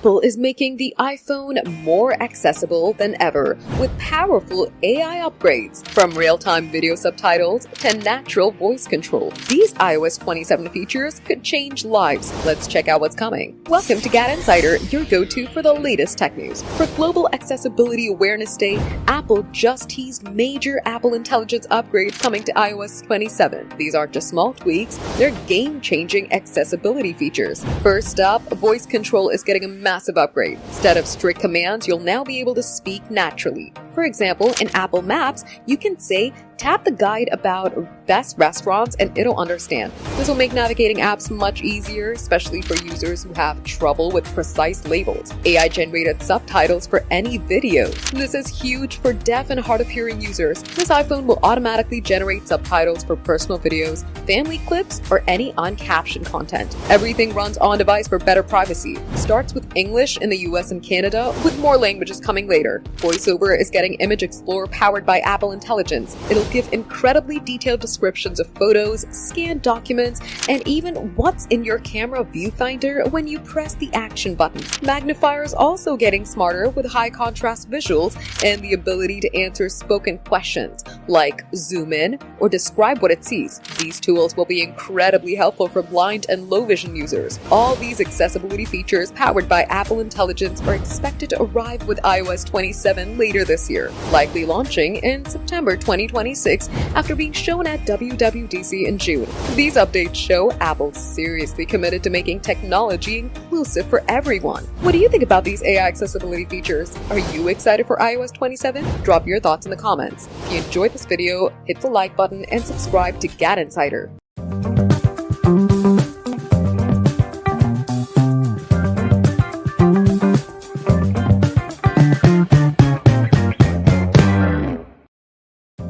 Apple is making the iPhone more accessible than ever with powerful AI upgrades, from real-time video subtitles to natural voice control. These iOS 27 features could change lives. Let's check out what's coming. Welcome to GadInsider, your go-to for the latest tech news. For Global Accessibility Awareness Day, Apple just teased major Apple Intelligence upgrades coming to iOS 27. These aren't just small tweaks, they're game-changing accessibility features. First up, voice control is getting a massive upgrade. Instead of strict commands, you'll now be able to speak naturally. For example, in Apple Maps, you can say, "Tap the guide about best restaurants," and it'll understand. This will make navigating apps much easier, especially for users who have trouble with precise labels. AI-generated subtitles for any video. This is huge for deaf and hard-of-hearing users. This iPhone will automatically generate subtitles for personal videos, family clips, or any uncaptioned content. Everything runs on-device for better privacy. It starts with English in the US and Canada, with more languages coming later. VoiceOver is getting Image Explorer powered by Apple Intelligence. It'll give incredibly detailed descriptions of photos, scanned documents, and even what's in your camera viewfinder when you press the action button. Magnifier is also getting smarter with high-contrast visuals and the ability to answer spoken questions, like zoom in or describe what it sees. These tools will be incredibly helpful for blind and low-vision users. All these accessibility features powered by Apple Intelligence are expected to arrive with iOS 27 later this year, likely launching in September 2026 after being shown at WWDC in June. These updates show Apple's seriously committed to making technology inclusive for everyone. What do you think about these AI accessibility features? Are you excited for iOS 27? Drop your thoughts in the comments. If you enjoyed this video, hit the like button and subscribe to GadInsider.